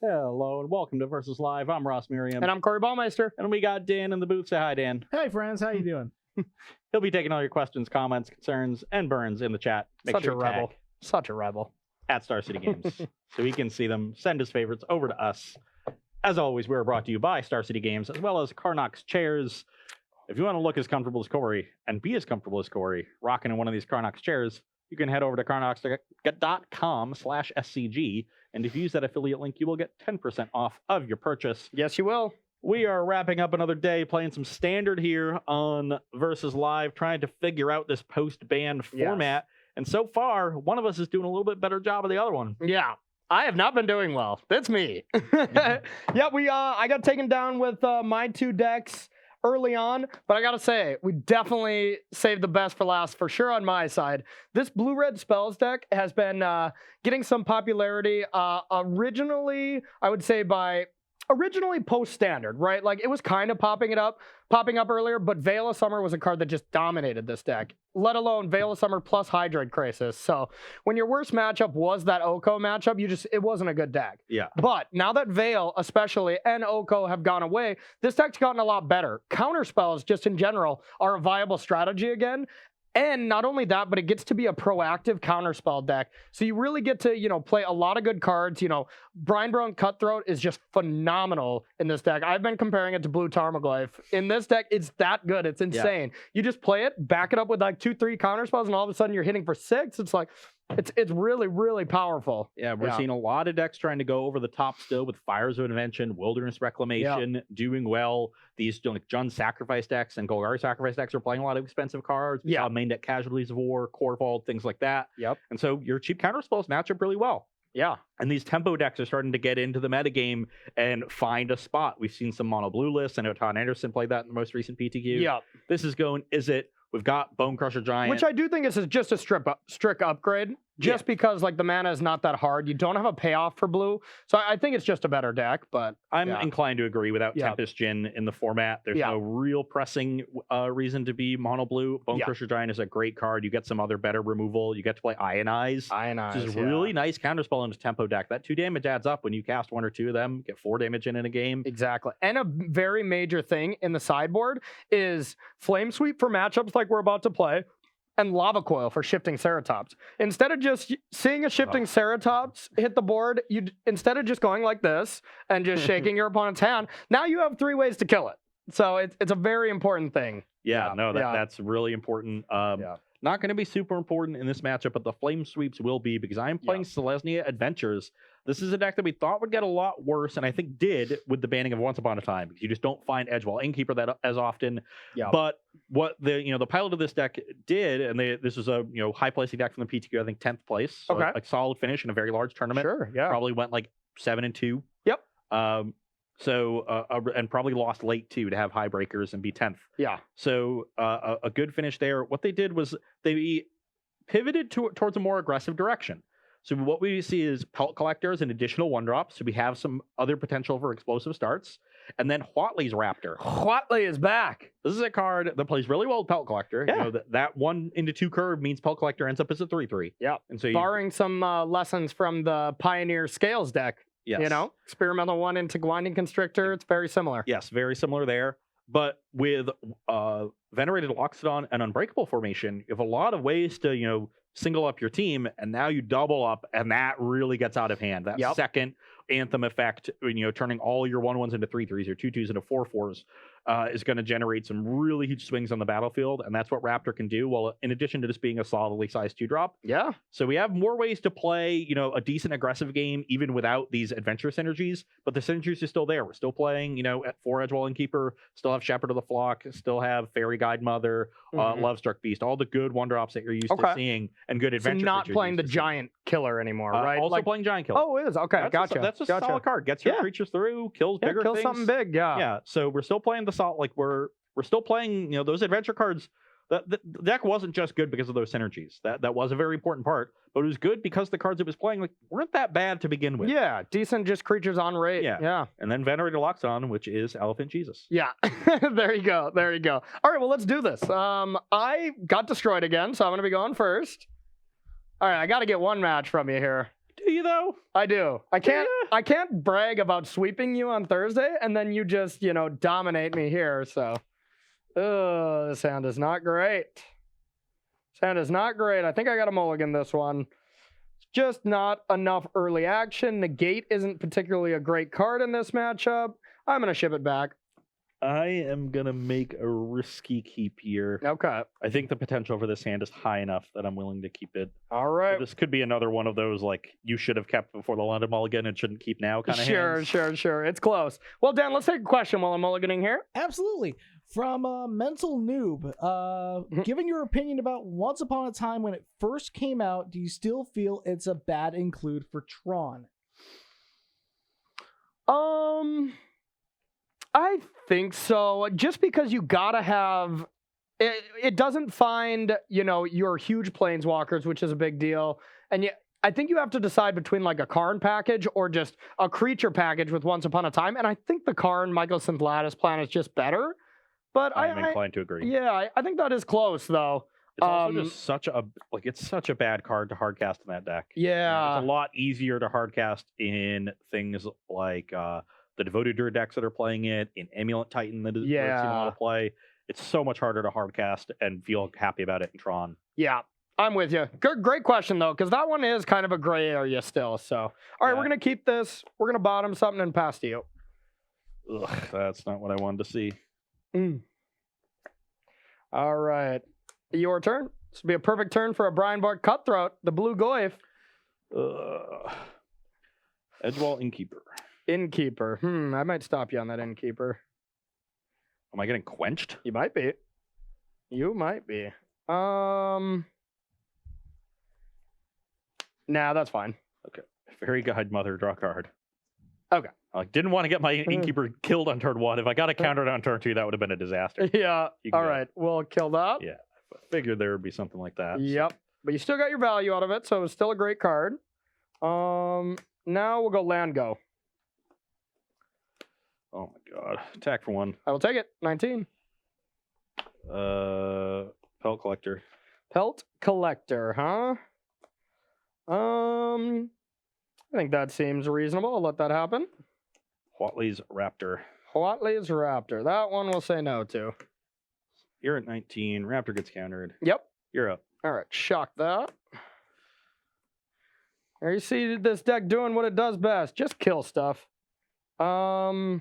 Hello and welcome to Versus Live. I'm Ross Merriam. And I'm Corey Baumeister. And we got Dan in the booth. Say hi, Dan. Hey, friends. How you doing? He'll be taking all your questions, comments, concerns, and burns in the chat. Such a rebel. Such a rebel. At Star City Games. So he can see them, send his favorites over to us. As always, we're brought to you by Star City Games, as well as Carnox chairs. If you want to look as comfortable as Corey and be as comfortable as Corey, rocking in one of these Carnox chairs, you can head over to carnox.com/SCG. And if you use that affiliate link, you will get 10% off of your purchase. Yes, you will. We are wrapping up another day, playing some Standard here on Versus Live, trying to figure out this post-ban format. And so far, one of us is doing a little bit better job of the other one. Yeah. I have not been doing well. That's me. I got taken down with my two decks early on, but I gotta say, we definitely saved the best for last for sure on my side. This blue-red spells deck has been getting some popularity originally, I would say originally post-standard, right? Like, it was kind of popping up earlier, but Veil of Summer was a card that just dominated this deck, let alone Veil of Summer plus Hydroid Crisis. So when your worst matchup was that Oko matchup, it wasn't a good deck. Yeah. But now that Veil, especially, and Oko have gone away, this deck's gotten a lot better. Counter spells, just in general, are a viable strategy again. And not only that, but it gets to be a proactive counterspell deck. So you really get to, play a lot of good cards. Brinebrone Cutthroat is just phenomenal in this deck. I've been comparing it to Blue Tarmogoyf. In this deck, it's that good. It's insane. Yeah. You just play it, back it up with like 2-3 counterspells, and all of a sudden you're hitting for 6. It's like, it's really, really powerful. Yeah, we're seeing a lot of decks trying to go over the top still with Fires of Invention, Wilderness Reclamation, doing well. These Jund Sacrifice decks and Golgari Sacrifice decks are playing a lot of expensive cards. We saw main deck Casualties of War, Core Vault, things like that. Yep. And so your cheap counterspells match up really well. Yeah. And these tempo decks are starting to get into the metagame and find a spot. We've seen some mono blue lists. I know Todd Anderson played that in the most recent PTQ. Yeah. This is going, Izzet. We've got Bone Crusher Giant. Which I do think is just a strict upgrade. Just because the mana is not that hard. You don't have a payoff for blue. So I think it's just a better deck, but I'm inclined to agree without Tempest Djinn in the format. There's no real pressing reason to be mono blue. Bone Crusher Giant is a great card. You get some other better removal. You get to play Ionize. Which is really nice counterspell in a tempo deck. That 2 damage adds up when you cast 1 or 2 of them, get 4 damage in a game. Exactly. And a very major thing in the sideboard is Flame Sweep for matchups like we're about to play, and Lava Coil for shifting Ceratops. Instead of just seeing a shifting Ceratops hit the board, instead of just going like this and just shaking your opponent's hand, now you have 3 ways to kill it. So it's a very important thing. That's really important. Not going to be super important in this matchup, but the Flame Sweeps will be, because I'm playing Selesnya Adventures. This is a deck that we thought would get a lot worse, and I think did with the banning of Once Upon a Time, because you just don't find Edgewall Innkeeper that as often. But what the pilot of this deck did, and this was a high placing deck from the PTQ, I think 10th place, so a solid finish in a very large tournament. Probably went like 7-2. And probably lost late too to have high breakers and be 10th. So a good finish there. What they did was they pivoted towards a more aggressive direction. So what we see is Pelt Collector as an additional 1-drop. So we have some other potential for explosive starts. And then Huatley's Raptor. Huatley is back. This is a card that plays really well with Pelt Collector. That 1/2 curve means Pelt Collector ends up as a 3/3. And so barring some lessons from the Pioneer Scales deck. Experimental 1 into Grinding Constrictor. It's very similar. Yes, very similar there. But with Venerated Loxodon and Unbreakable formation, you have a lot of ways to, single up your team, and now you double up, and that really gets out of hand. That second Anthem effect, turning all your 1/1s into 3/3s, your 2/2s into 4/4s, is going to generate some really huge swings on the battlefield, and that's what Raptor can do. Well, in addition to just being a solidly sized 2-drop. So we have more ways to play, a decent aggressive game, even without these adventure synergies, but the synergies are still there. We're still playing, at 4 Edgewall Innkeeper, still have Shepherd of the Flock, still have Fairy Guide Mother, Lovestruck Beast, all the good 1-drops that you're used to seeing, and good adventure. So not playing the Giant Killer anymore, right? Also playing Giant Killer. Oh, it is. Okay, That's a solid card. Gets your creatures through, kills bigger things. Kills something big, So we're still playing the salt, like we're still playing, those adventure cards. The deck wasn't just good because of those synergies. That was a very important part, but it was good because the cards it was playing weren't that bad to begin with. Decent, just creatures on rate. And then Venerated Loxodon, which is Elephant Jesus. There you go. All right, well, let's do this. I got destroyed again, so I'm going to be going first. All right, I got to get one match from you here. Do you though? I do. I can't brag about sweeping you on Thursday and then you just, dominate me here. So, this hand is not great. This hand is not great. I think I got a mulligan this one. It's just not enough early action. Negate isn't particularly a great card in this matchup. I'm going to ship it back. I am going to make a risky keep here. Okay. I think the potential for this hand is high enough that I'm willing to keep it. All right. This could be another one of those, like, you should have kept before the London Mulligan and shouldn't keep now kind of hands. Sure. It's close. Well, Dan, let's take a question while I'm mulliganing here. Absolutely. From Mental Noob, given your opinion about Once Upon a Time when it first came out, do you still feel it's a bad include for Tron? I think so. Just because you gotta have it doesn't find, your huge planeswalkers, which is a big deal. And I think you have to decide between like a Karn package or just a creature package with Once Upon a Time. And I think the Karn Mycosynth Lattice plan is just better. But I'm inclined to agree. Yeah, I think that is close though. It's also just such a bad card to hardcast in that deck. Yeah. It's a lot easier to hardcast in things like the Devoted Druid decks that are playing it, in Amulet Titan that is where it's seen a lot of play. It's so much harder to hardcast and feel happy about it in Tron. Yeah, I'm with you. Great question though, because that one is kind of a gray area still. So, all right, we're gonna keep this. We're gonna bottom something and pass to you. Ugh, that's not what I wanted to see. All right, your turn. This will be a perfect turn for a Brian Bart Cutthroat, the blue Goyf. Edgewall Innkeeper. Innkeeper. I might stop you on that Innkeeper. Am I getting quenched? You might be. Nah, that's fine. Okay. Fairy Guide Mother, draw a card. Okay. I didn't want to get my Innkeeper killed on turn 1. If I got it countered on turn 2, that would have been a disaster. Yeah. All right. We'll kill that. Yeah. I figured there would be something like that. Yep. But you still got your value out of it, so it's still a great card. Now we'll go land go. Oh my god. Attack for 1. I will take it. 19. Pelt Collector. Pelt Collector, huh? I think that seems reasonable. I'll let that happen. Huatley's Raptor. Huatley's Raptor. That one we'll say no to. You're at 19. Raptor gets countered. Yep. You're up. All right. Shock that. There you see this deck doing what it does best. Just kill stuff. Now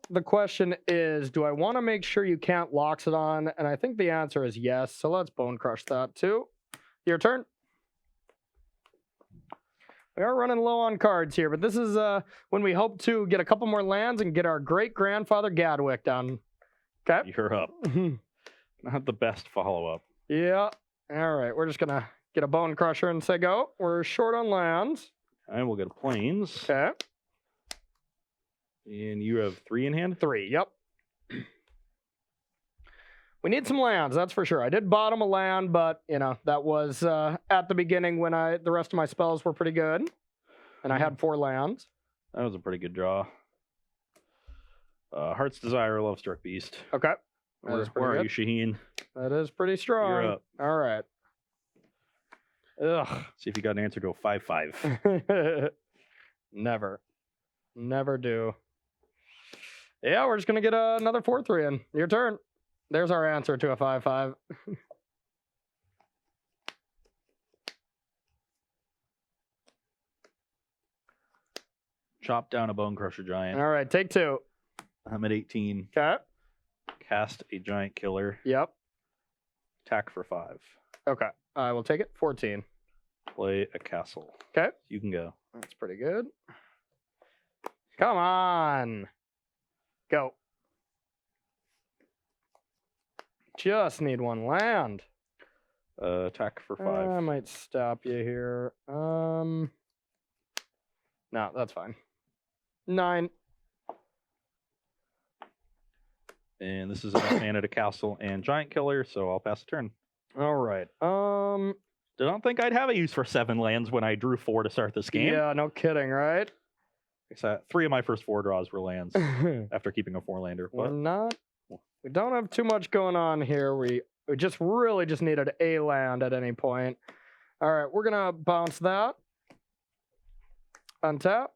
the question is, do I want to make sure you can't Loxodon? And I think the answer is yes. So let's Bone Crush that too. Your turn. We are running low on cards here, but this is when we hope to get a couple more lands and get our great-grandfather Gadwick done. Okay. You're up. Not the best follow-up. Yeah. All right. We're just going to get a Bone Crusher and say go. We're short on lands. And we'll get a Plains. Okay. And you have 3 in hand? 3, yep. We need some lands, that's for sure. I did bottom a land, but, that was at the beginning when the rest of my spells were pretty good. And I had 4 lands. That was a pretty good draw. Heart's Desire, Lovestruck Beast. Okay. Where are you, Shaheen? That is pretty strong. You're up. All right. Ugh. See if you got an answer to a 5/5. Never do. Yeah, we're just going to get another 4/3 in. Your turn. There's our answer to a 5/5. Chop down a Bone Crusher Giant. All right, take 2. I'm at 18. Okay. Cast a Giant Killer. Yep. Attack for 5. Okay. I will take it. 14. Play a castle. Okay. You can go. That's pretty good. Come on. Go. Just need 1 land. Attack for 5. I might stop you here. No, that's fine. 9. And this is enough mana to castle and Giant Killer, so I'll pass the turn. All right. Did not think I'd have a use for 7 lands when I drew 4 to start this game. Yeah, no kidding, right? Except 3 of my first 4 draws were lands after keeping a 4-lander. We don't have too much going on here. We just really needed a land at any point. All right, we're gonna bounce that. Untap.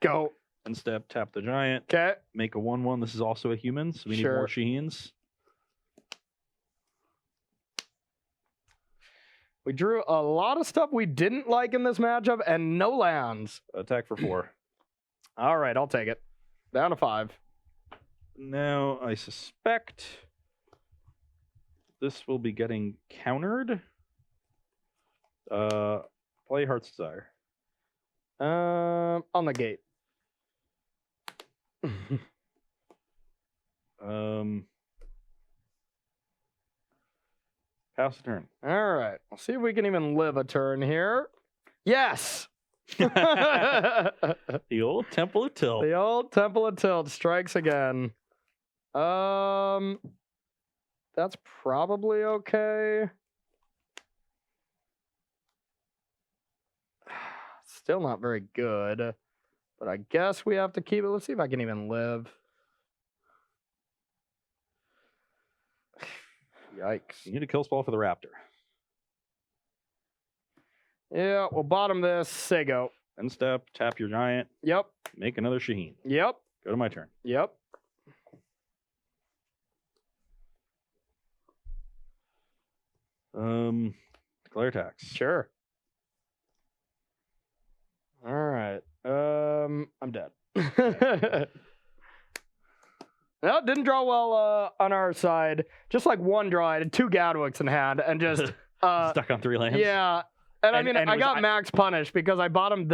Go. End step, tap the giant. Okay. Make a 1/1. This is also a human, so we need Sure. more Shaheens. We drew a lot of stuff we didn't like in this matchup and no lands. Attack for 4. All right, I'll take it. Down to 5. Now, I suspect this will be getting countered. Play Heart's Desire. On the gate. Pass the turn. All right. We'll see if we can even live a turn here. Yes. The old Temple of Tilt. The old Temple of Tilt strikes again. That's probably okay. Still not very good, but I guess we have to keep it. Let's see if I can even live. Yikes. You need a kill spell for the Raptor. Yeah, we'll bottom this. Say go. End step, tap your giant, Yep. make another Shaheen. Yep. Go to my turn. Yep. Declare attacks. Sure. All right. I'm dead. No, didn't draw well on our side. Just like one draw, I had 2 Gadwicks in hand and just Stuck on 3 lands. yeah. And I mean, and I was got max punished because I bottomed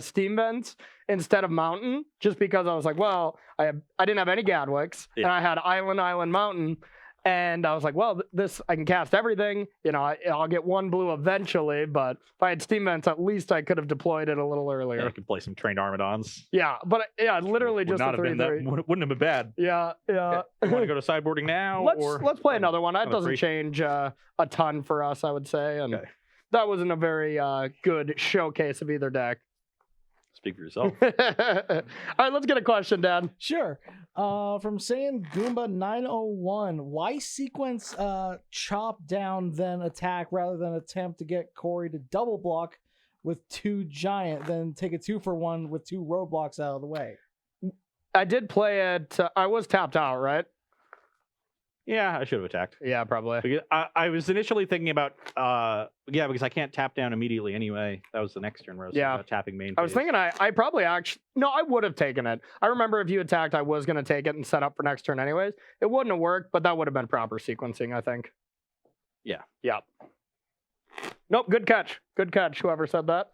Steam Vents instead of Mountain, just because I was like, well, I didn't have any Gadwicks, and I had Island, Mountain, and I was like, well, this I can cast everything. You know, I'll get 1 blue eventually, but if I had Steam Vents, at least I could have deployed it a little earlier. Yeah, you could play some trained Armadons. Yeah, but yeah, literally Would just not a have been 3/3. that. Wouldn't have been bad. Yeah. You want to go to sideboarding now? Let's play another one. That another doesn't free? change a ton for us, I would say. And Okay. that wasn't a very good showcase of either deck. Speak for yourself. All right, let's get a question, Dad. Sure. From Saiyan Goomba 901, why sequence chop down then attack rather than attempt to get Corey to double block with 2 giant, then take a 2-for-1 with 2 roadblocks out of the way? I did play it. I was tapped out, right? Yeah, I should have attacked. Yeah, probably. Because I was initially thinking about, because I can't tap down immediately anyway. That was the next turn where I was thinking about tapping main I was phase. thinking I probably actually, no, I would have taken it. I remember if you attacked, I was going to take it and set up for next turn anyways. It wouldn't have worked, but that would have been proper sequencing, I think. Yeah. Yeah. Nope, good catch. Good catch, whoever said that.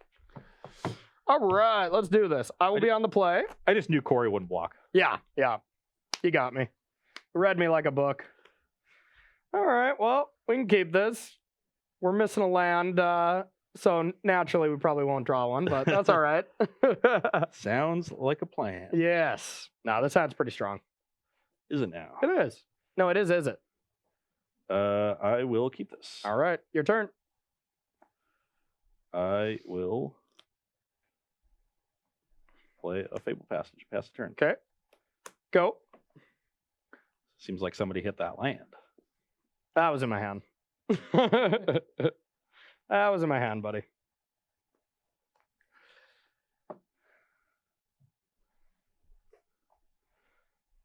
All right, let's do this. I will be on the play. I just knew Corey wouldn't block. Yeah. You got me. Read me like a book. All right, well, we can keep this. We're missing a land, so naturally we probably won't draw one, but that's all right. Sounds like a plan. Yes. No, this hand's pretty strong. Is it now? It is. No, it is it? I will keep this. All right, your turn. I will play a Fable Passage. Pass the turn. Okay. Go. Seems like somebody hit that land. That was in my hand. That was in my hand, buddy.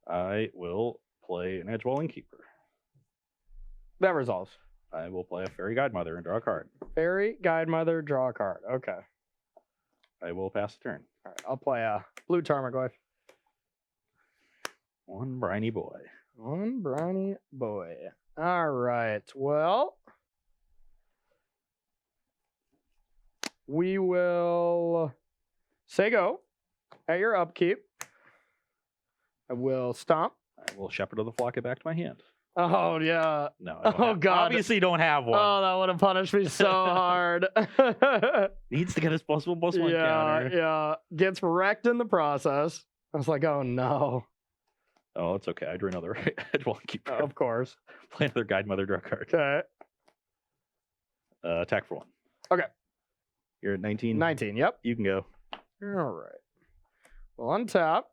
I will play an Edgewall Innkeeper. That resolves. I will play a Fairy Guidemother and draw a card. Fairy Guidemother, draw a card. Okay. I will pass the turn. All right, I'll play a blue Tarmogoyf. One briny boy. One briny boy. All right. Well, we will say go at your upkeep. I will stomp. I will Shepherd of the Flock it back to my hand. Oh, yeah. No. I don't Oh, have- God. Obviously, don't have one. Oh, that would have punished me so hard. Needs to get his +1/+1 counter. Yeah. Gets wrecked in the process. I was like, oh, no. Oh, it's okay. I drew another Edgewall Innkeeper. Of course. Play another Guidemother, draw a card. Okay. Attack for 1. Okay. You're at 19. 19, yep. You can go. All right. Well, untap.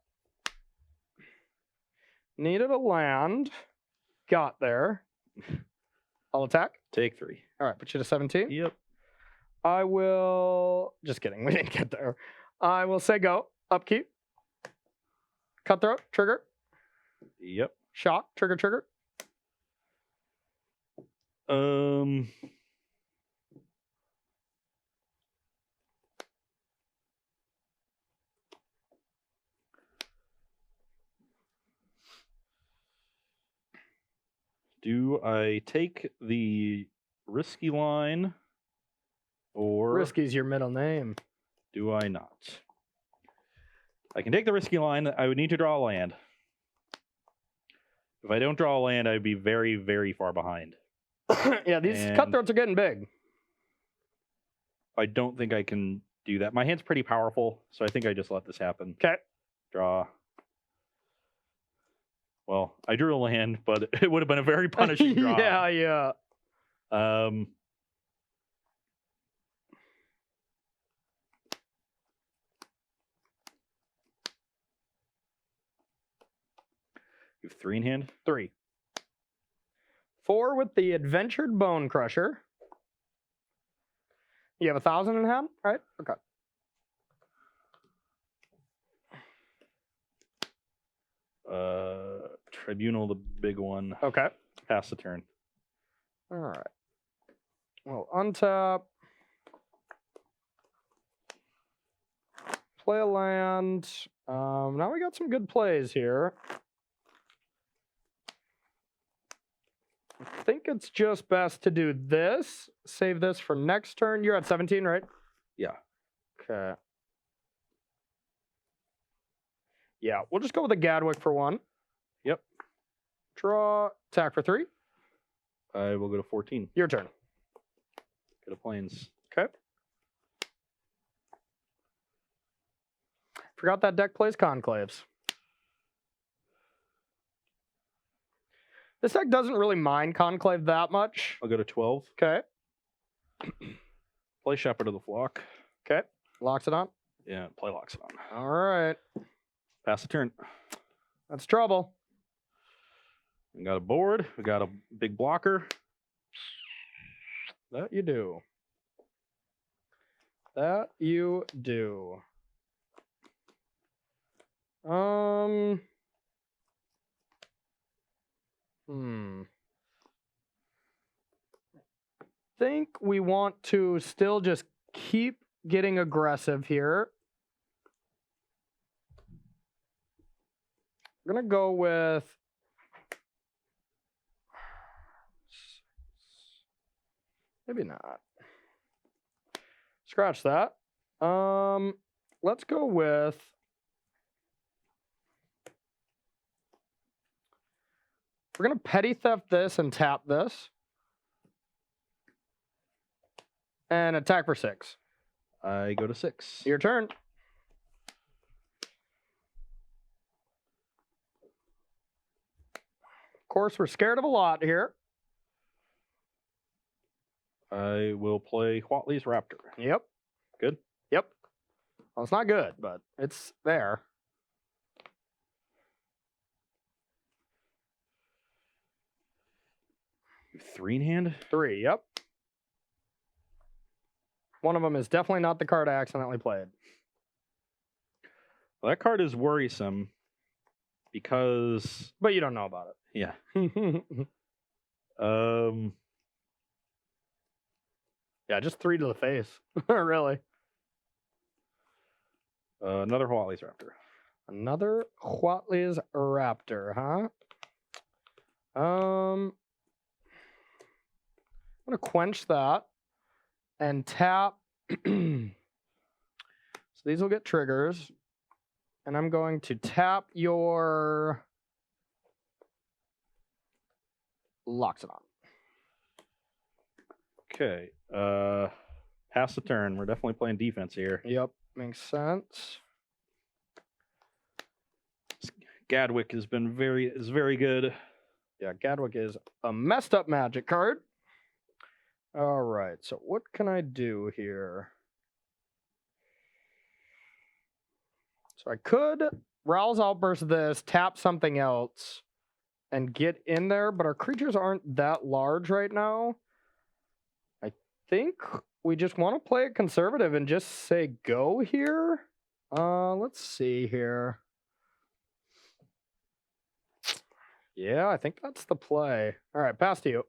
Needed a land. Got there. I'll attack. Take 3. All right, put you to 17. Yep. I will. Just kidding. We didn't get there. I will say go. Upkeep. Cutthroat. Trigger. Yep. Shock. Trigger. Do I take the risky line, or Risky's your middle name. do I not? I can take the risky line. I would need to draw a land. If I don't draw a land, I'd be very, very far behind. Yeah, these And- cutthroats are getting big. I don't think I can do that. My hand's pretty powerful, so I think I just let this happen. Okay. Draw. Well, I drew a land, but it would have been a very punishing draw. Yeah. You have 3 in hand. 3. 4 with the Adventured Bone Crusher. You have 1,000 in hand, right? Okay. Tribunal, the big one. Okay. Pass the turn. All right. Well, untap. Play a land. Now we got some good plays here. I think it's just best to do this. Save this for next turn. You're at 17, right? Yeah. Okay. Yeah, we'll just go with a Gadwick for 1. Yep. Draw. Attack for 3. I will go to 14. Your turn. Go to plains. Okay. Forgot that deck plays conclaves. This deck doesn't really mind conclave that much. I'll go to 12. Okay. Play Shepherd of the Flock. Okay. Locks it on. Yeah, play locks it on. All right. Pass the turn. That's trouble. We got a board. We got a big blocker. That you do. That you do. Think we want to still just keep getting aggressive here. We're gonna go with maybe not. Scratch that. Let's go with we're gonna petty theft this and tap this. And attack for 6. I go to 6. Your turn. Of course, we're scared of a lot here. I will play Huatley's Raptor. Yep. Good? Yep. Well, it's not good, but it's there. You have 3 in hand? 3, yep. One of them is definitely not the card I accidentally played. Well, that card is worrisome because But you don't know about yeah. it. Yeah, just 3 to the face. Really. Another Huatley's Raptor. Another Huatley's Raptor, huh? I'm gonna quench that and tap. So these will get triggers. And I'm going to tap your Loxodon. Okay. Pass the turn. We're definitely playing defense here. Yep, makes sense. Gadwick has been very good. Yeah, Gadwick is a messed up magic card. All right, so what can I do here? So I could Rowell's Outburst this, tap something else, and get in there, but our creatures aren't that large right now. I think we just want to play it conservative and just say go here. Let's see here. Yeah, I think that's the play. All right, pass to you.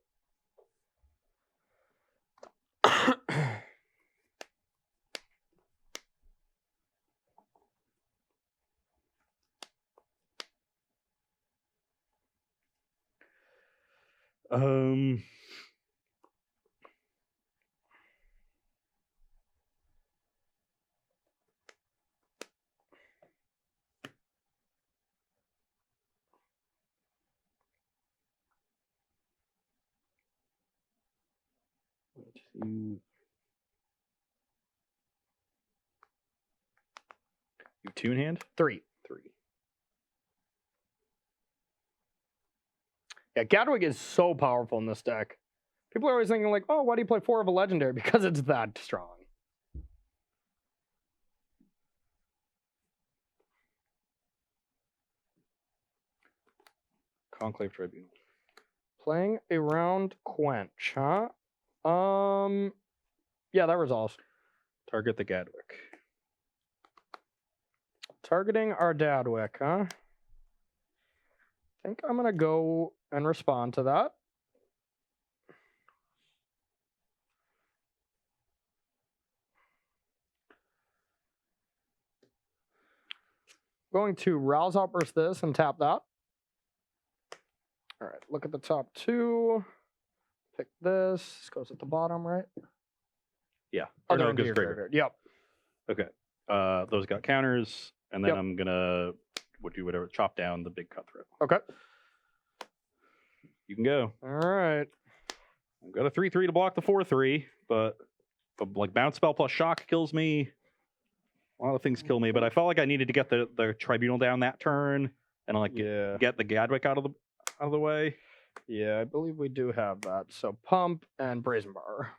You two in hand? 3. Yeah, Gadwig is so powerful in this deck. People are always thinking like, oh, why do you play 4 of a legendary? Because it's that strong. Conclave Tribunal. Playing around Quench, huh? Yeah, that resolves. Target the Gadwick. Targeting our Dadwick, huh? I think I'm gonna go and respond to that. Going to Rouse Outburst this and tap that. All right, look at the top 2. Pick this. This goes at the bottom, right? Yeah. Oh, Or no, they're it into goes your greater. graveyard. Yep. Okay. Those got counters, and then Yep. I'm gonna do whatever, chop down the big cutthroat. Okay. You can go. All right. I've got a 3/3 to block the 4/3, but like bounce spell plus shock kills me. A lot of things kill me, but I felt like I needed to get the tribunal down that turn and like Yeah. get the Gadwick out of the way. Yeah, I believe we do have that. So pump and brazen bar.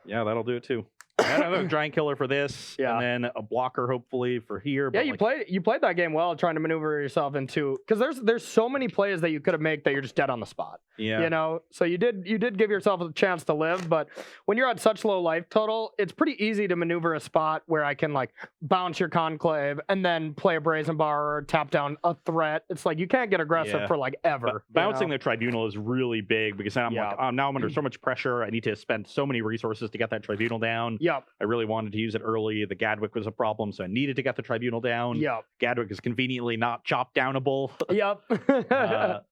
Yeah, that'll do it too. I had another giant killer for this, Yeah. and then a blocker hopefully for here. Yeah, But you played that game well, trying to maneuver yourself into, because there's so many plays that you could have made that you're just dead on the spot. yeah, You know, so you did give yourself a chance to live, but when you're at such low life total, it's pretty easy to maneuver a spot where I can like bounce your conclave and then play a brazen bar or tap down a threat. It's like you can't get aggressive Yeah. for like ever. Bouncing you know? the tribunal is really big because then I'm Yeah. like, now I'm under so much pressure. I need to spend so many resources to get that tribunal down. Yep. I really wanted to use it early. The Gadwick was a problem, so I needed to get the tribunal down. Yep. Gadwick is conveniently not chop downable. Yep.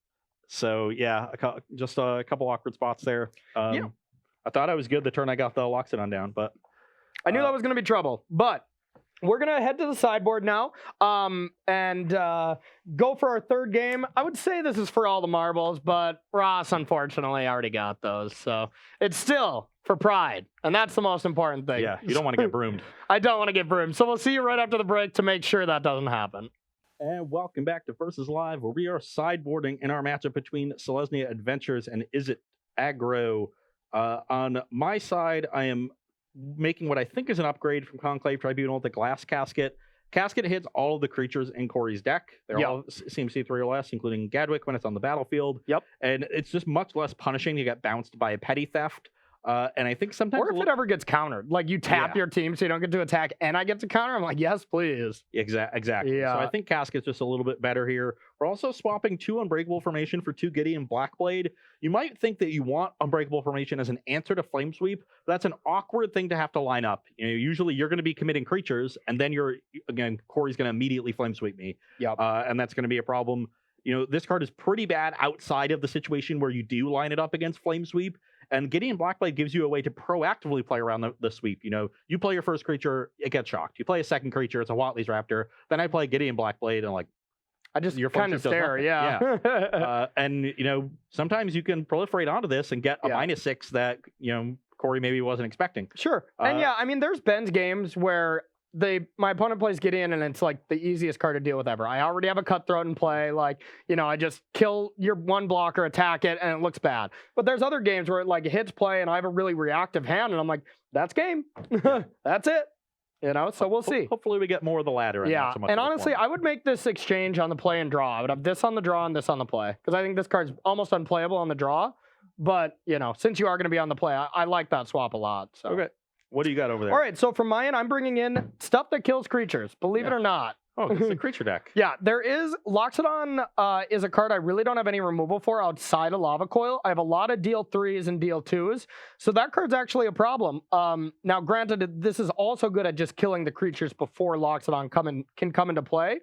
So yeah, just a couple awkward spots there. Yeah. I thought I was good the turn I got the Loxodon down, but I knew that was going to be trouble, but we're going to head to the sideboard now and go for our third game. I would say this is for all the marbles, but Ross, unfortunately, already got those. So it's still for pride, and that's the most important thing. yeah, you don't want to get broomed. I don't want to get broomed. So we'll see you right after the break to make sure that doesn't happen. And welcome back to Versus Live, where we are sideboarding in our matchup between Selesnya Adventures and Izzet Aggro. On my side, I am making what I think is an upgrade from Conclave Tribunal, the Glass Casket. Casket hits all of the creatures in Corey's deck. They're all CMC 3 or less, including Gadwick when it's on the battlefield. Yep. And it's just much less punishing to get bounced by a petty theft. And I think sometimes... Or if it ever gets countered, like you tap your team so you don't get to attack and I get to counter, I'm like, yes, please. Exactly. Yeah. So I think Casket's just a little bit better here. We're also swapping 2 Unbreakable Formation for 2 Gideon Blackblade. You might think that you want Unbreakable Formation as an answer to Flame Sweep. But that's an awkward thing to have to line up. You know, usually you're going to be committing creatures, and then Corey's going to immediately Flame Sweep me. Yep. And that's going to be a problem. You know, this card is pretty bad outside of the situation where you do line it up against Flame Sweep. And Gideon Blackblade gives you a way to proactively play around the sweep. You know, you play your first creature, it gets shocked. You play a second creature, it's a Watley's Raptor. Then I play Gideon Blackblade, and like, I just your kind of stare, yeah. And you know, sometimes you can proliferate onto this and get a -6 that Corey maybe wasn't expecting. Sure. And yeah, I mean, there's Ben's games where my opponent plays Gideon and it's like the easiest card to deal with ever. I already have a Cutthroat in play. Like, I just kill your one blocker, attack it, and it looks bad. But there's other games where it like hits play and I have a really reactive hand and I'm like, that's game. That's it. You know, so we'll see. Hopefully we get more of the latter. And Yeah, not so much and of the honestly, former. I would make this exchange on the play and draw. I would have this on the draw and this on the play because I think this card's almost unplayable on the draw. But, you know, since you are going to be on the play, I like that swap a lot. So. Okay. What do you got over there? All right, so from my end, I'm bringing in stuff that kills creatures, believe it or not. Oh, it's the creature deck. Yeah, there is. Loxodon is a card I really don't have any removal for outside of Lava Coil. I have a lot of deal 3s and deal 2s, so that card's actually a problem. Now, granted, this is also good at just killing the creatures before Loxodon can come into play.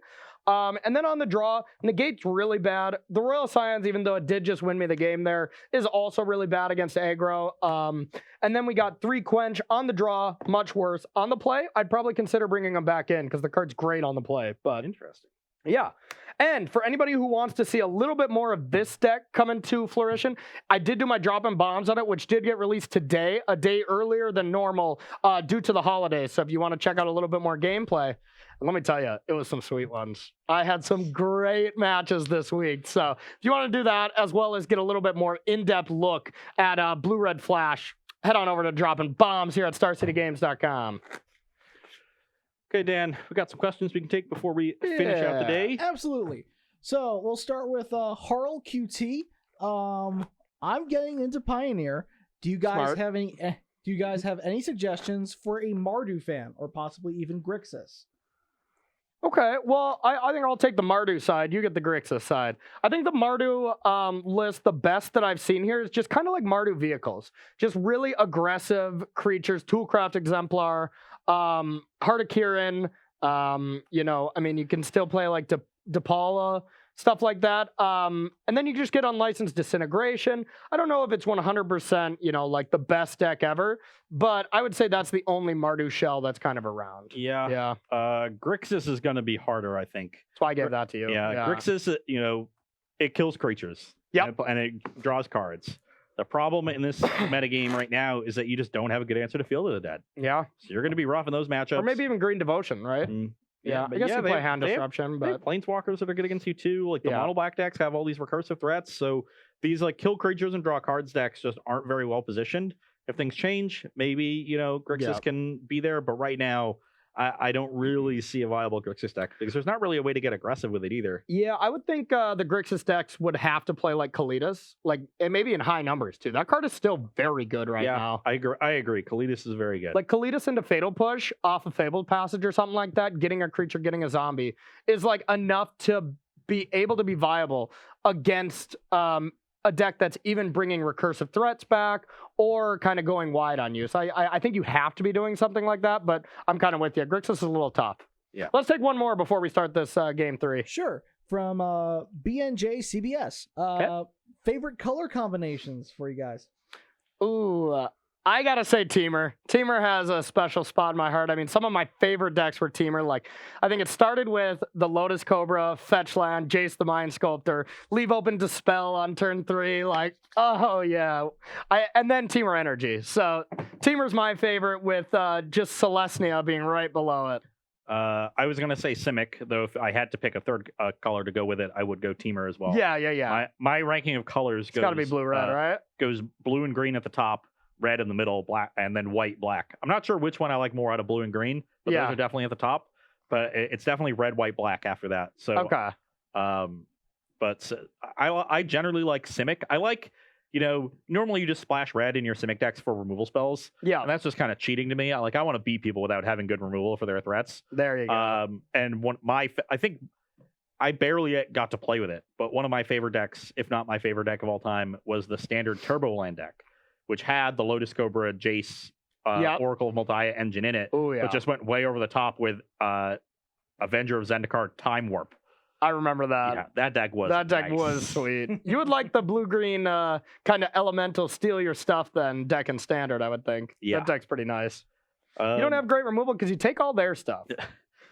And then on the draw, Negate's really bad. The Royal Scions, even though it did just win me the game there, is also really bad against aggro. And then we got 3 Quench on the draw, much worse. On the play, I'd probably consider bringing them back in because the card's great on the play. But Interesting. yeah. And for anybody who wants to see a little bit more of this deck come into fruition, I did do my dropping bombs on it, which did get released today, a day earlier than normal due to the holidays. So if you want to check out a little bit more gameplay, and let me tell you, it was some sweet ones. I had some great matches this week. So if you want to do that, as well as get a little bit more in-depth look at Blue Red Flash, head on over to Dropping Bombs here at StarCityGames.com. Okay, Dan, we got some questions we can take before we finish out the day. Absolutely. So we'll start with Harl QT. I'm getting into Pioneer. Do you guys Smart. have any? Do you guys have any suggestions for a Mardu fan, or possibly even Grixis? Okay, well, I think I'll take the Mardu side. You get the Grixis side. I think the Mardu list, the best that I've seen here is just kind of like Mardu vehicles. Just really aggressive creatures, Toolcraft Exemplar, Heart of Kirin, you know, I mean, you can still play like DePaula, stuff like that. And then you just get Unlicensed Disintegration. I don't know if it's 100%, you know, like the best deck ever, but I would say that's the only Mardu shell that's kind of around. Yeah. Yeah. Grixis is going to be harder, I think. That's why I gave that to you. Yeah. Grixis, you know, it kills creatures. Yep. And it draws cards. The problem in this metagame right now is that you just don't have a good answer to Field of the Dead. Yeah. So you're going to be rough in those matchups. Or maybe even Green Devotion, right? Yeah, I guess you play Hand Disruption, They have but planeswalkers that are good against you too. Like the Yeah. mono black decks have all these recursive threats. So these like kill creatures and draw cards decks just aren't very well positioned. If things change, maybe, you know, Grixis Yeah. can be there. But right now, I don't really see a viable Grixis deck because there's not really a way to get aggressive with it either. yeah, I would think the Grixis decks would have to play like Kalitas, like, and maybe in high numbers too. That card is still very good right now. I agree. Kalitas is very good. Like Kalitas into Fatal Push off of Fabled Passage or something like that, getting a creature, getting a zombie, is like enough to be able to be viable against a deck that's even bringing recursive threats back or kind of going wide on you. So I think you have to be doing something like that, but I'm kind of with you. Grixis is a little tough. Yeah. Let's take one more before we start this game 3. Sure. From BNJ CBS. Favorite color combinations for you guys? Ooh, I gotta say Teamer. Teamer has a special spot in my heart. I mean, some of my favorite decks were Teamer. Like, I think it started with the Lotus Cobra, Fetch Land, Jace the Mind Sculptor, leave open Dispel on turn 3. Like, oh yeah. And then Teamer Energy. So Teamer's my favorite with just Selesnya being right below it. I was going to say Simic, though if I had to pick a third color to go with it, I would go Teamer as well. Yeah. My ranking of colors It's gotta be blue-red, right? goes blue and green at the top, red in the middle, black, and then white, black. I'm not sure which one I like more out of blue and green, but Yeah. those are definitely at the top. But it's definitely red, white, black after that. So, Okay. but I generally like Simic. I like, you know, normally you just splash red in your Simic decks for removal spells. Yeah, And that's just kind of cheating to me. I want to beat people without having good removal for their threats. there you go. And I think I barely got to play with it, but one of my favorite decks, if not my favorite deck of all time, was the standard Turboland deck, which had the Lotus Cobra, Jace, Yep. Oracle of Multia engine in it, Oh yeah, but just went way over the top with Avenger of Zendikar Time Warp. I remember that. Yeah, that deck was That nice. was sweet. You would like the blue-green kind of elemental steal your stuff then deck and standard, I would think. Yeah. That deck's pretty nice. You don't have great removal because you take all their stuff.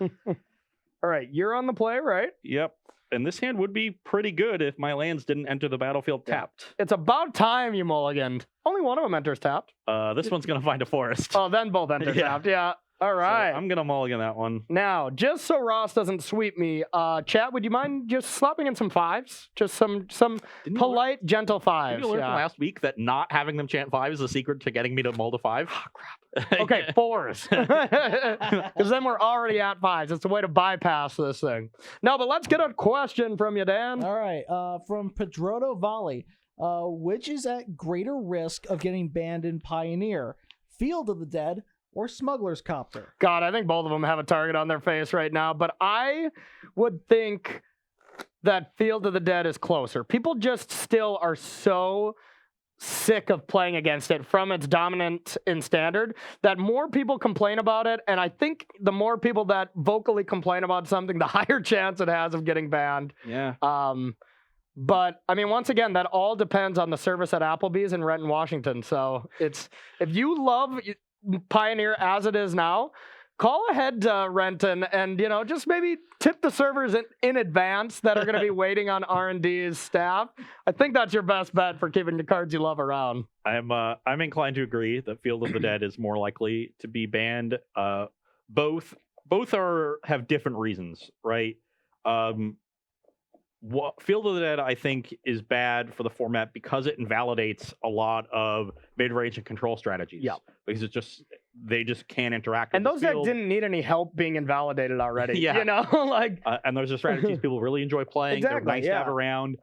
All right, you're on the play, right? Yep. And this hand would be pretty good if my lands didn't enter the battlefield Yeah. tapped. It's about time you mulliganed. Only one of them enters tapped. This one's going to find a forest. Oh, then both enter Yeah. tapped. Yeah. All So right. I'm gonna mulligan that one. Now, just so Ross doesn't sweep me, chat, would you mind just slapping in some 5s? Just some Didn't you learn- polite, gentle 5s. Didn't you learn from last week that not having them chant 5 is the secret to getting me to mull to 5? Oh, crap. Okay, 4s. Because then we're already at 5s. It's a way to bypass this thing. No, but let's get a question from you, Dan. All right. From Pedroto Volley, which is at greater risk of getting banned in Pioneer, Field of the Dead or Smuggler's Copter? God, I think both of them have a target on their face right now, but I would think that Field of the Dead is closer. People just still are so sick of playing against it from its dominance in Standard that more people complain about it, and I think the more people that vocally complain about something, the higher chance it has of getting banned. Yeah. But I mean, once again, that all depends on the service at Applebee's in Renton, Washington. So it's, if you love Pioneer as it is now, call ahead to Renton and, you know, just maybe tip the servers in advance that are going to be waiting on R&D's staff. I think that's your best bet for keeping the cards you love around. I'm inclined to agree that Field of the Dead is more likely to be banned. Both have different reasons, right? Field of the Dead, I think, is bad for the format because it invalidates a lot of mid-range and control strategies. Yeah. Because they just can't interact with And those the decks field. didn't need any help being invalidated already. Yeah. You know, like. And those are strategies people really enjoy playing. Exactly, They're nice to have yeah. around.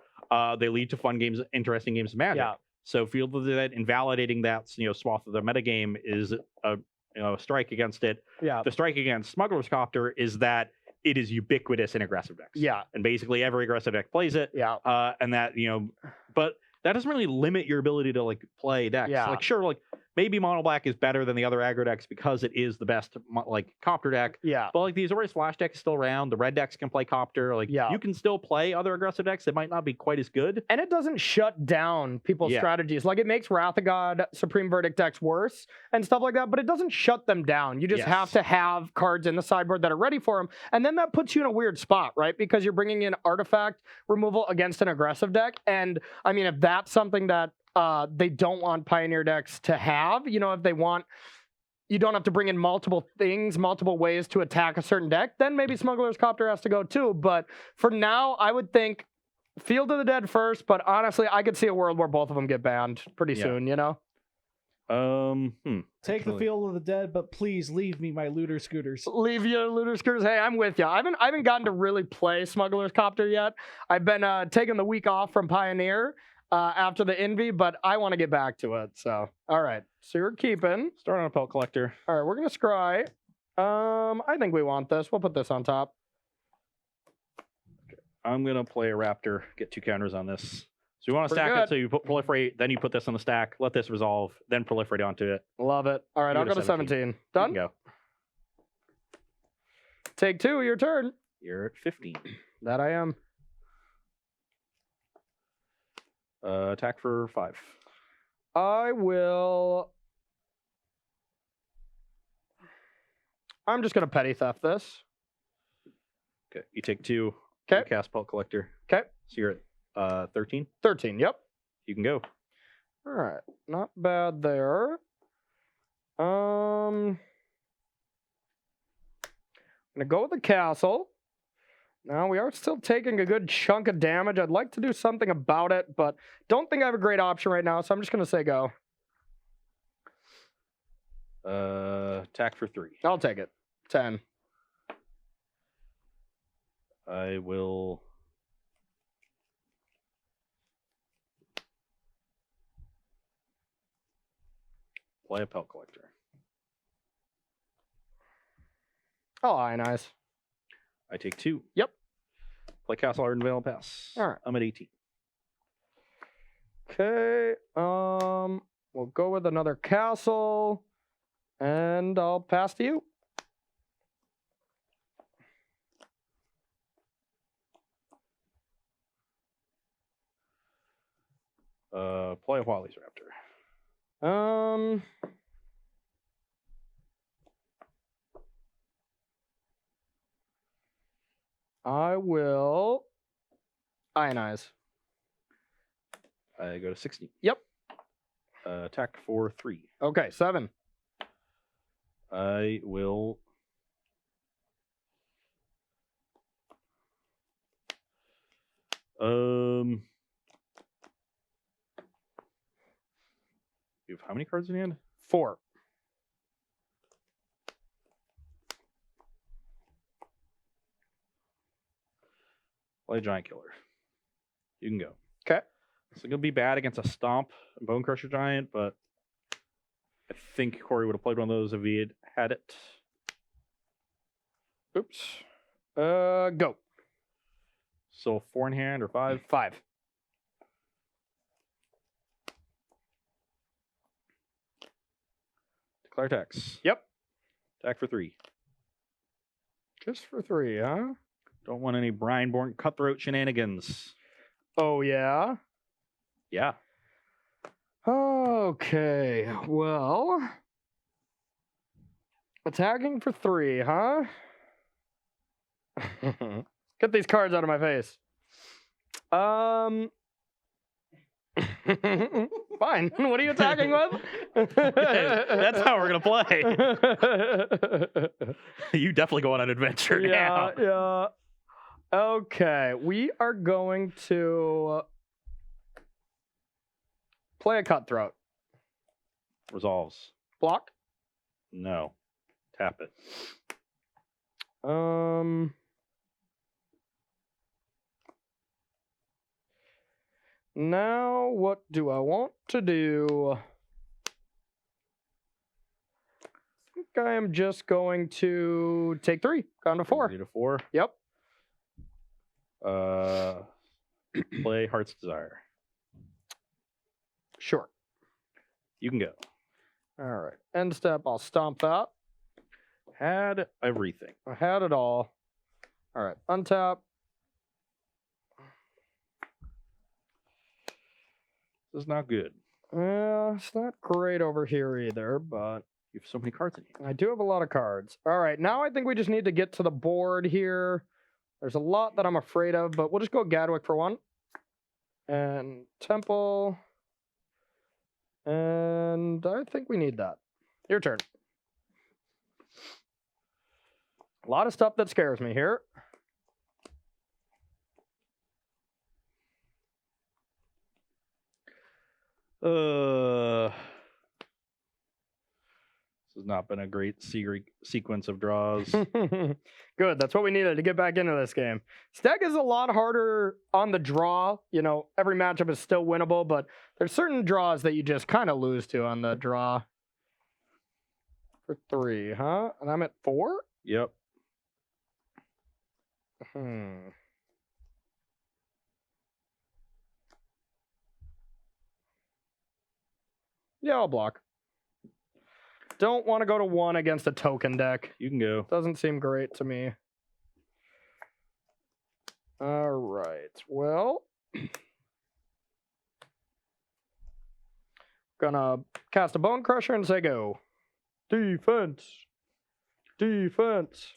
They lead to fun games, interesting games of Magic. Yeah. So Field of the Dead invalidating that swath of the metagame is a strike against it. Yeah. The strike against Smuggler's Copter is that it is ubiquitous in aggressive decks. Yeah. And basically every aggressive deck plays it. Yeah. And that, but that doesn't really limit your ability to play decks. Yeah. Like, sure, maybe Mono Black is better than the other aggro decks because it is the best Copter deck. Yeah. But the Azorius Flash deck is still around. The red decks can play Copter. Yeah. You can still play other aggressive decks that might not be quite as good. And it doesn't shut down people's Yeah. strategies. Like, it makes Wrath of God, Supreme Verdict decks worse and stuff like that, but it doesn't shut them down. You just Yes. have to have cards in the sideboard that are ready for them. And then that puts you in a weird spot, right? Because you're bringing in artifact removal against an aggressive deck. And I mean, if that's something that they don't want Pioneer decks to have, if they want, you don't have to bring in multiple things, multiple ways to attack a certain deck, then maybe Smuggler's Copter has to go too. But for now, I would think Field of the Dead first, but honestly, I could see a world where both of them get banned pretty soon, Take the Field of the Dead, but please leave me my looter scooters. Leave your looter scooters. Hey, I'm with you. I haven't gotten to really play Smuggler's Copter yet. I've been taking the week off from Pioneer after the Envy, but I want to get back to it. So, all right. So you're keeping. Start on a Pelt Collector. All right, we're gonna scry. I think we want this. We'll put this on top. I'm going to play a Raptor, get 2 counters on this. So you want to Pretty stack good. it, so you put proliferate, then you put this on the stack, let this resolve, then proliferate onto it. Love it. All right, You I'll go go to to 17. You Done? can go. Take 2, your turn. You're at 15. That I am. Attack for 5. I will. I'm just going to petty theft this. Okay, you take 2. Okay. You cast Pelt Collector. Okay. So you're at 13. 13, yep. You can go. All right, not bad there. I'm gonna go with the castle. Now we are still taking a good chunk of damage. I'd like to do something about it, but don't think I have a great option right now, so I'm just gonna say go. Attack for 3. I'll take it. 10. I will play a Pelt Collector. Oh, ionize. I take 2. Yep. Play Castle Arden Vale and pass. All right. I'm at 18. Okay. We'll go with another castle, and I'll pass to you. Play a Wally's Raptor. I will ionize. I go to 16. Yep. Attack for 3. Okay, 7. I will. You have how many cards in hand? 4. Play Giant Killer. You can go. Okay. It's gonna be bad against a Stomp and Bone Crusher Giant, but I think Corey would have played one of those if he had it. Oops. Go. So 4 in hand or 5? 5. Declare attacks. Yep. Attack for 3. Just for 3, huh? Don't want any Brineborn Cutthroat shenanigans. Oh, yeah? Yeah. Okay, well... Attacking for 3, huh? Get these cards out of my face. Fine. What are you attacking with? That's how we're gonna play. You definitely go on an adventure now. Yeah. Okay, we are going to play a Cutthroat. Resolves. Block. No. Tap it. Now what do I want to do? I think I am just going to take 3. Down to 4. 3 to 4. Yep. Play Heart's Desire. Sure. You can go. All right. End step. I'll stomp that. Had everything. I had it all. All right. Untap. This is not good. It's not great over here either, but You have so many cards in here. I do have a lot of cards. All right. Now I think we just need to get to the board here. There's a lot that I'm afraid of, but we'll just go Gadwick for 1. And Temple. And I think we need that. Your turn. A lot of stuff that scares me here. This has not been a great sequence of draws. Good. That's what we needed to get back into this game. Steg is a lot harder on the draw. You know, every matchup is still winnable, but there's certain draws that you just kind of lose to on the draw. For 3, huh? And I'm at 4? Yep. Yeah, I'll block. Don't want to go to 1 against a token deck. You can go. Doesn't seem great to me. All right. Well, gonna cast a Bone Crusher and say go. Defense. Defense.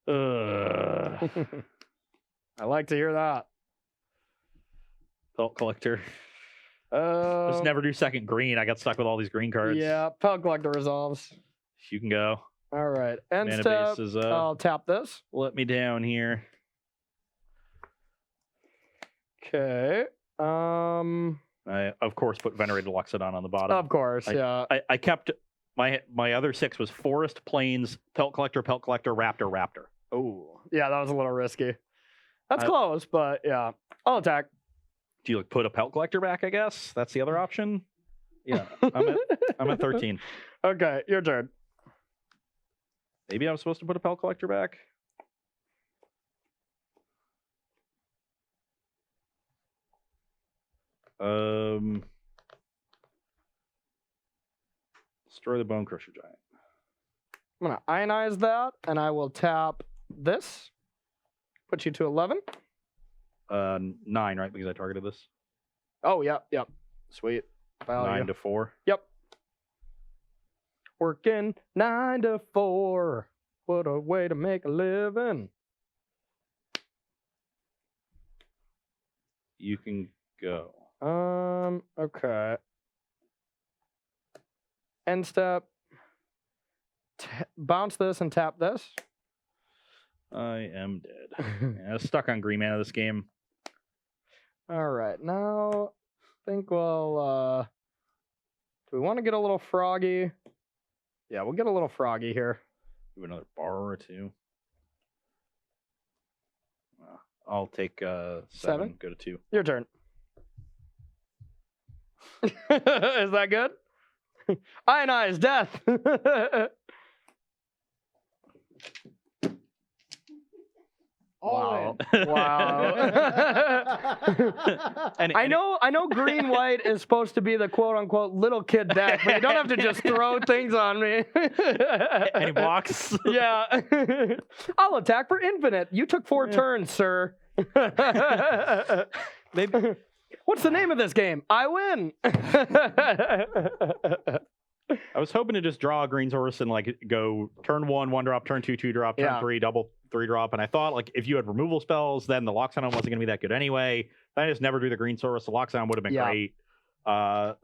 I I like to hear that. Pelt Collector. Just never do second green. I got stuck with all these green cards. Yeah, Pelt Collector resolves. You can go. All right. End Mana step. base is I'll tap this. let me down here. Okay. I of course put Venerated Loxodon on the bottom. Of course, yeah. I kept my other 6 was Forest, Plains, Pelt Collector, Raptor. Oh, yeah, that was a little risky. That's close, but yeah. I'll attack. Do you like put a Pelt Collector back, I guess? That's the other option? Yeah. I'm at 13. Okay, your turn. Maybe I was supposed to put a Pelt Collector back. Destroy the Bone Crusher Giant. I'm going to ionize that, and I will tap this. Put you to 11. 9, right? Because I targeted this. Oh, yep. Sweet. Value. 9 to 4. Yep. Working 9 to 4. What a way to make a living. You can go. Okay. End step. bounce this and tap this. I am dead. Yeah, I was stuck on green mana this game. All right, now I think we'll. Do we want to get a little froggy? Yeah, we'll get a little froggy here. Do another bar or two. I'll take 7. Go to 2. Your turn. Is that good? Ionize death. Wow. Wow. I know green white is supposed to be the quote unquote little kid deck, but you don't have to just throw things on me. Any blocks? Yeah. I'll attack for infinite. You took 4 turns, sir. Maybe. What's the name of this game? I win. I was hoping to just draw a green source and like go turn 1, 1 drop, turn 2, 2 drop, turn 3, double 3 drop. And I thought like if you had removal spells, then the Loxodon wasn't going to be that good anyway. Then I just never drew the green source. The Loxodon would have been great.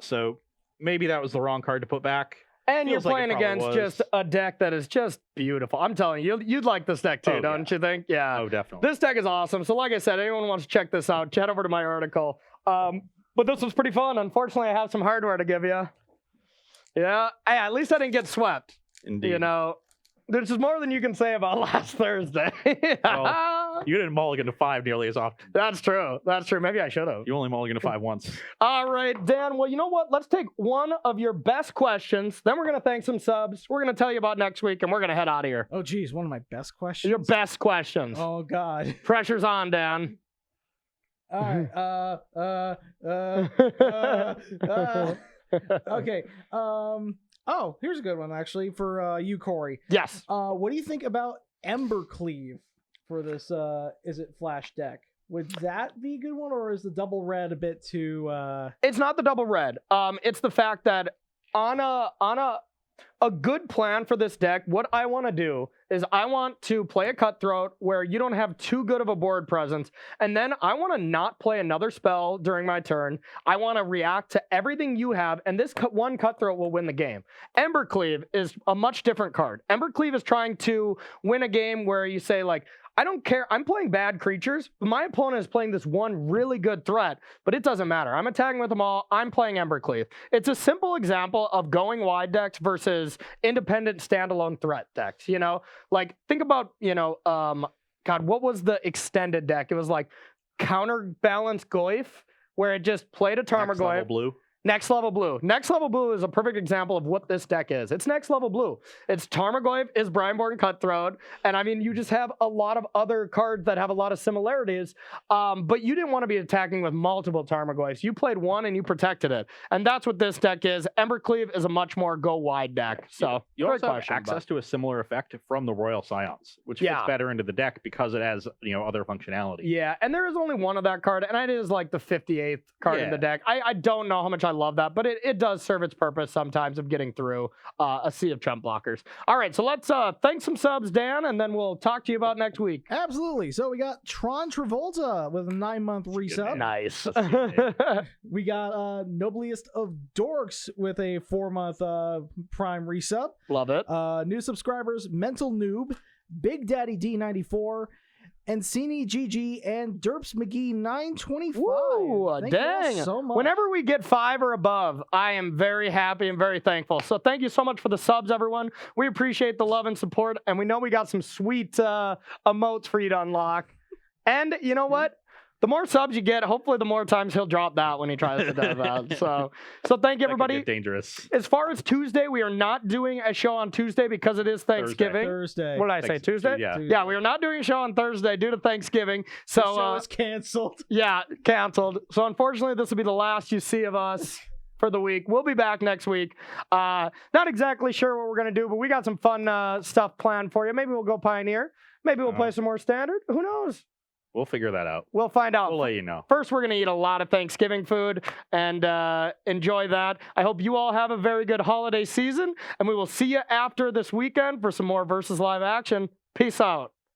So maybe that was the wrong card to put back. And you're playing against just a deck that is just beautiful. I'm telling you, you'd like this deck too, don't you think? Yeah. Oh, definitely. This deck is awesome. So like I said, anyone wants to check this out, head over to my article. But this was pretty fun. Unfortunately, I have some hardware to give you. Yeah. Hey, at least I didn't get swept. Indeed. You know, this is more than you can say about last Thursday. Well, you didn't mulligan to 5 nearly as often. That's true. That's true. Maybe I should have. You only mulligan to 5 once. All right, Dan. Well, you know what? Let's take one of your best questions. Then we're going to thank some subs. We're going to tell you about next week, and we're going to head out of here. Oh, geez. One of my best questions? Your best questions. Oh, God. Pressure's on, Dan. All right. Okay. Oh, here's a good one actually for you, Corey. Yes. What do you think about Embercleave for this Izzet Flash deck? Would that be a good one, or is the double red a bit too? It's not the double red. It's the fact that on a good plan for this deck, what I want to do is I want to play a Cutthroat where you don't have too good of a board presence, and then I want to not play another spell during my turn. I want to react to everything you have, and this one Cutthroat will win the game. Embercleave is a much different card. Embercleave is trying to win a game where you say, like, I don't care. I'm playing bad creatures, but my opponent is playing this one really good threat, but it doesn't matter. I'm attacking with them all. I'm playing Embercleave. It's a simple example of going wide decks versus independent standalone threat decks, you know? Like, think about, you know, God, what was the extended deck? It was like Counterbalance Goyf, where it just played a Tarmogoyf. Blue. Next Level Blue. Next Level Blue is a perfect example of what this deck is. It's Next Level Blue. It's Tarmogoyf, is Brineborn Cutthroat, and I mean, you just have a lot of other cards that have a lot of similarities, but you didn't want to be attacking with multiple Tarmogoyfs. You played one and you protected it, and that's what this deck is. Embercleave is a much more go-wide deck, so you also have access to a similar effect from the Royal Scions, which fits better into the deck because it has, you know, other functionality. Yeah, and there is only one of that card, and it is like the 58th card in the deck. I don't know how much I love that, but it does serve its purpose sometimes of getting through a sea of chump blockers. All right, so let's thank some subs, Dan, and then we'll talk to you about next week. Absolutely. So we got Tron Travolta with a 9-month resub. Nice. We got Nobliest of Dorks with a 4-month prime resub. Love it. New subscribers, Mental Noob, Big Daddy D94, Encini GG, and Derps McGee 925. Ooh, thank dang. you all so much. Whenever we get 5 or above, I am very happy and very thankful. So thank you so much for the subs, everyone. We appreciate the love and support, and we know we got some sweet emotes for you to unlock. And you know what? The more subs you get, hopefully the more times he'll drop that when he tries to do that. So thank you, everybody. That could get dangerous. As far as Tuesday, we are not doing a show on Tuesday because it is Thanksgiving. Thursday. What did I say? Tuesday? Yeah. Yeah, we are not doing a show on Thursday due to Thanksgiving. So The show is canceled. Yeah, canceled. So unfortunately, this will be the last you see of us for the week. We'll be back next week. Not exactly sure what we're going to do, but we got some fun stuff planned for you. Maybe we'll go Pioneer. Maybe we'll play some more Standard. Who knows? We'll figure that out. We'll find out. We'll let you know. First, we're going to eat a lot of Thanksgiving food and enjoy that. I hope you all have a very good holiday season, and we will see you after this weekend for some more Versus Live action. Peace out.